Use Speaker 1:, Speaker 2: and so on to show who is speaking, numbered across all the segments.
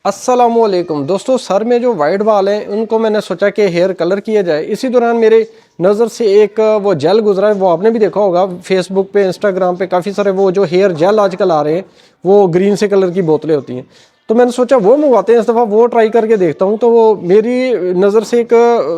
Speaker 1: अस्सलामुअलैकुम दोस्तों, सर में जो वाइट बाल हैं उनको मैंने सोचा कि हेयर कलर किया जाए। इसी दौरान मेरे नज़र से एक वो जेल गुजरा है, वो आपने भी देखा होगा फेसबुक पे, इंस्टाग्राम पे काफ़ी सारे वो जो हेयर जेल आजकल आ रहे हैं, वो ग्रीन से कलर की बोतलें होती हैं। तो मैंने सोचा वो मंगवाते हैं, इस दफ़ा वो ट्राई करके देखता हूँ। तो वो मेरी नज़र से एक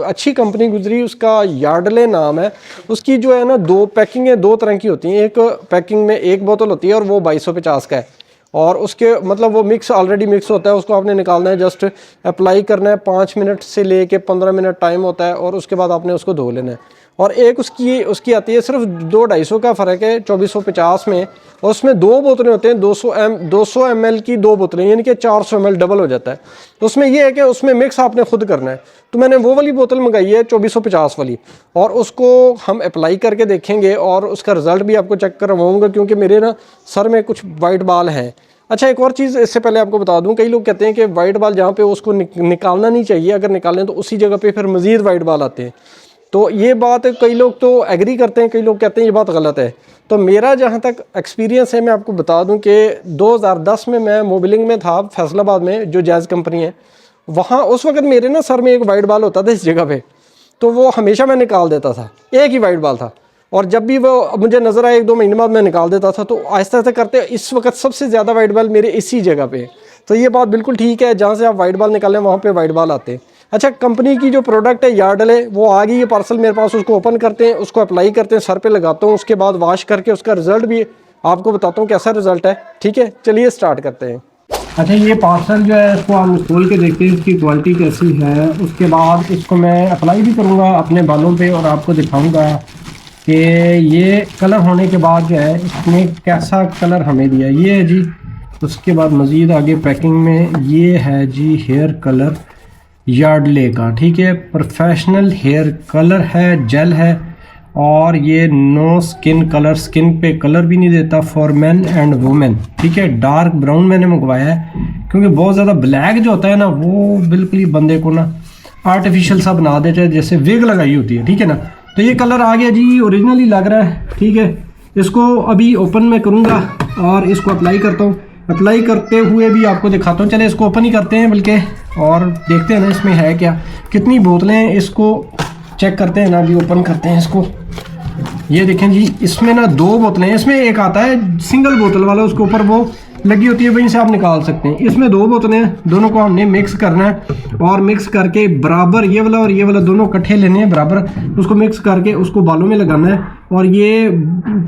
Speaker 1: अच्छी कंपनी गुजरी, उसका यार्डले नाम है। उसकी जो है ना दो पैकिंगें दो तरह की होती हैं। एक पैकिंग में एक बोतल होती है और वो 2250 का है, और उसके मतलब वो मिक्स ऑलरेडी मिक्स होता है, उसको आपने निकालना है, जस्ट अप्लाई करना है। 5 मिनट से लेके 15 मिनट टाइम होता है और उसके बाद आपने उसको धो लेना है। और एक उसकी आती है, सिर्फ 200-250 का फ़र्क है 2450 में, और उसमें दो बोतलें होते हैं, 200 ml की दो बोतलें, यानी कि 400 ml डबल हो जाता है। तो उसमें यह है कि उसमें मिक्स आपने खुद करना है। तो मैंने वो वाली बोतल मंगाई है 2450 वाली, और उसको हम अप्लाई करके देखेंगे और उसका रिज़ल्ट भी आपको चेक करवाऊँगा, क्योंकि मेरे ना सर में कुछ वाइट बाल हैं। अच्छा, एक और चीज़ इससे पहले आपको बता दूं, कई लोग कहते हैं कि वाइट बाल जहाँ पे उसको निकालना नहीं चाहिए, अगर निकालें तो उसी जगह पे फिर मज़ीद वाइट बाल आते हैं। तो ये बात कई लोग तो एग्री करते हैं, कई लोग कहते हैं ये बात गलत है। तो मेरा जहाँ तक एक्सपीरियंस है, मैं आपको बता दूं कि 2010 में मैं मोबिलिंग में था, फैसलाबाद में, जो जैज़ कंपनी है वहाँ। उस वक्त मेरे ना सर में एक वाइट बाल होता था इस जगह पे, तो वो हमेशा मैं निकाल देता था, एक ही वाइट बाल था। और जब भी वो मुझे नज़र आए 1-2 महीने बाद मैं निकाल देता था। तो आहिस्ता आहिस्ता करते इस वक्त सबसे ज़्यादा वाइट बाल मेरे इसी जगह पे है। तो ये बात बिल्कुल ठीक है, जहाँ से आप वाइट बाल निकालें वहाँ पे वाइट बाल आते हैं। अच्छा, कंपनी की जो प्रोडक्ट है यार्डले, वो आ गई है पार्सल मेरे पास। उसको ओपन करते हैं, उसको अप्लाई करते हैं, सर पे लगाता हूँ, उसके बाद वॉश करके उसका रिज़ल्ट भी आपको बताता हूँ कैसा रिज़ल्ट है। ठीक है, चलिए स्टार्ट करते हैं।
Speaker 2: अच्छा, ये पार्सल जो है इसको हम खोल के देखते हैं इसकी क्वालिटी कैसी है। उसके बाद इसको मैं अप्लाई भी करूँगा अपने बालों पे और आपको दिखाऊंगा कि ये कलर होने के बाद जो है इसने कैसा कलर हमें दिया। ये है जी। उसके बाद मज़ीद आगे पैकिंग में ये है जी हेयर कलर यार्डले का। ठीक है, प्रोफेशनल हेयर कलर है, जेल है, और ये नो स्किन कलर, स्किन पे कलर भी नहीं देता, फॉर मैन एंड वुमेन। ठीक है, डार्क ब्राउन मैंने मंगवाया है, क्योंकि बहुत ज़्यादा ब्लैक जो होता है ना, वो बिल्कुल ही बंदे को ना आर्टिफिशियल सा बना देता है, जैसे विग लगाई होती है। ठीक है ना, तो ये कलर आ गया जी, ओरिजिनली लग रहा है। ठीक है, इसको अभी ओपन मैं करूँगा और इसको अप्लाई करता हूँ। अप्लाई करते हुए भी आपको दिखाता हूँ। चले इसको ओपन ही करते हैं बल्कि, और देखते हैं ना इसमें है क्या, कितनी बोतलें हैं, इसको चेक करते हैं ना। अभी ओपन करते हैं इसको। ये देखें जी, इसमें ना 2 बोतलें हैं। इसमें एक आता है सिंगल बोतल वाला, उसके ऊपर वो लगी होती है, वहीं से आप निकाल सकते हैं। इसमें 2 बोतलें हैं, दोनों को हमने मिक्स करना है, और मिक्स करके बराबर ये वाला और ये वाला दोनों इकट्ठे लेने हैं बराबर। उसको मिक्स करके उसको बालों में लगाना है, और ये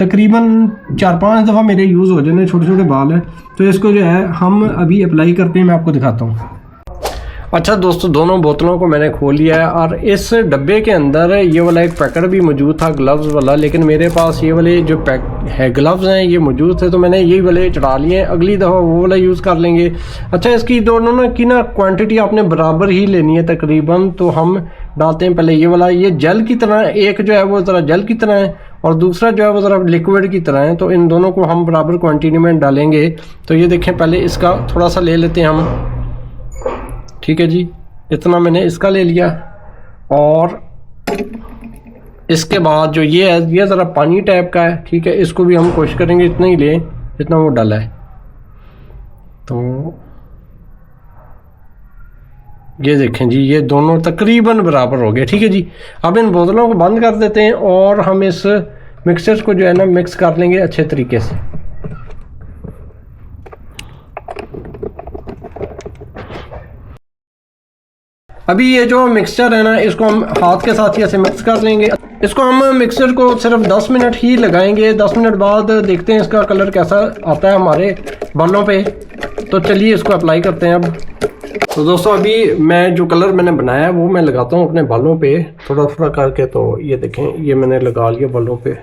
Speaker 2: तकरीबन 4-5 दफ़ा मेरे यूज़ हो जाने, छोटे छोटे बाल हैं। तो इसको जो है हम अभी अप्लाई करते हैं, मैं आपको दिखाता हूँ। अच्छा दोस्तों, दोनों बोतलों को मैंने खोल लिया है, और इस डब्बे के अंदर ये वाला एक पैकेट भी मौजूद था, ग्लव्स वाला, लेकिन मेरे पास ये वाले जो पैक है ग्लव्स हैं ये मौजूद थे, तो मैंने ये वाले चढ़ा लिए हैं। अगली दफ़ा वो वाला यूज़ कर लेंगे। अच्छा, इसकी दोनों ना की ना क्वांटिटी आपने बराबर ही लेनी है तकरीबन। तो हम डालते हैं पहले ये वाला, ये जेल की तरह, एक जो है वो ज़रा जेल की तरह है और दूसरा जो है वो ज़रा लिक्विड की तरह है। तो इन दोनों को हम बराबर क्वान्टिटी में डालेंगे। तो ये देखें, पहले इसका थोड़ा सा ले लेते हैं हम। ठीक है जी, इतना मैंने इसका ले लिया, और इसके बाद जो ये है, ये ज़रा पानी टाइप का है। ठीक है, इसको भी हम कोशिश करेंगे इतना ही लें जितना वो डाला है। तो ये देखें जी, ये दोनों तकरीबन बराबर हो गए। ठीक है जी, अब इन बोतलों को बंद कर देते हैं, और हम इस मिक्सचर को जो है ना मिक्स कर लेंगे अच्छे तरीके से। अभी ये जो मिक्सचर है ना, इसको हम हाथ के साथ ही ऐसे मिक्स कर लेंगे। इसको हम मिक्सचर को सिर्फ 10 मिनट ही लगाएंगे। 10 मिनट बाद देखते हैं इसका कलर कैसा आता है हमारे बालों पे। तो चलिए इसको अप्लाई करते हैं अब। तो दोस्तों, अभी मैं जो कलर मैंने बनाया है वो मैं लगाता हूँ अपने बालों पे थोड़ा थोड़ा करके। तो ये देखें, ये मैंने लगा लिया बालों पे।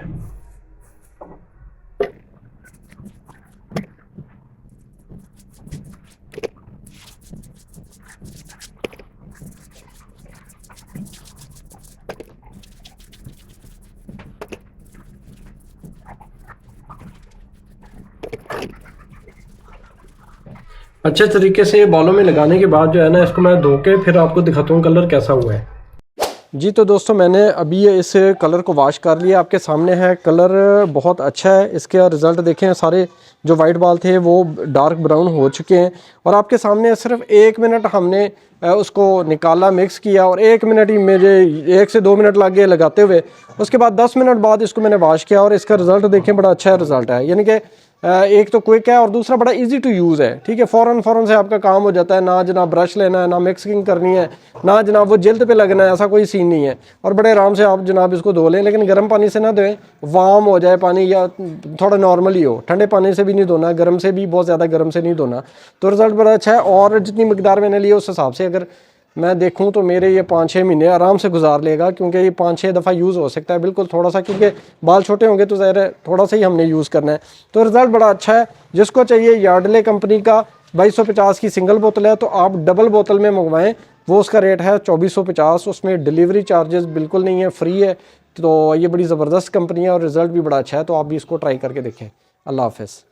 Speaker 2: अच्छे तरीके से बालों में लगाने के बाद जो है ना, इसको मैं धो के फिर आपको दिखाता हूँ कलर कैसा हुआ है।
Speaker 1: जी तो दोस्तों मैंने अभी ये इस कलर को वॉश कर लिया, आपके सामने है। कलर बहुत अच्छा है, इसके रिज़ल्ट देखें, सारे जो वाइट बाल थे वो डार्क ब्राउन हो चुके हैं। और आपके सामने सिर्फ 1 मिनट हमने उसको निकाला, मिक्स किया, और 1 मिनट ही मुझे 1 से 2 मिनट लग गए लगाते हुए। उसके बाद 10 मिनट बाद इसको मैंने वॉश किया और इसका रिज़ल्ट देखें, बड़ा अच्छा रिज़ल्ट है। यानी कि एक तो क्विक है और दूसरा बड़ा इजी टू यूज़ है। ठीक है, फ़ौरन से आपका काम हो जाता है, ना जनाब ब्रश लेना है, ना मिक्सिंग करनी है, ना जनाब वो जल्द पे लगना है, ऐसा कोई सीन नहीं है। और बड़े आराम से आप जनाब इसको धो लें, लेकिन गर्म पानी से ना धोएं, वार्म हो जाए पानी या थोड़ा नॉर्मल ही हो, ठंडे पानी से भी नहीं धोना, गर्म से भी बहुत ज़्यादा गर्म से नहीं धोना। तो रिज़ल्ट बड़ा अच्छा है। और जितनी मकदार मैंने ली उस हिसाब से अगर मैं देखूं तो मेरे ये 5-6 महीने आराम से गुजार लेगा, क्योंकि ये 5-6 दफ़ा यूज़ हो सकता है बिल्कुल थोड़ा सा, क्योंकि बाल छोटे होंगे तो ज़ाहिर है थोड़ा सा ही हमने यूज़ करना है। तो रिज़ल्ट बड़ा अच्छा है। जिसको चाहिए यार्डले कंपनी का 2250 की सिंगल बोतल है, तो आप डबल बोतल में मंगवाएं, वो उसका रेट है 2450। उसमें डिलीवरी चार्जेस बिल्कुल नहीं है, फ्री है। तो ये बड़ी ज़बरदस्त कंपनी है और रिज़ल्ट भी बड़ा अच्छा है, तो आप भी इसको ट्राई करके देखें। अल्लाह हाफ़िज़।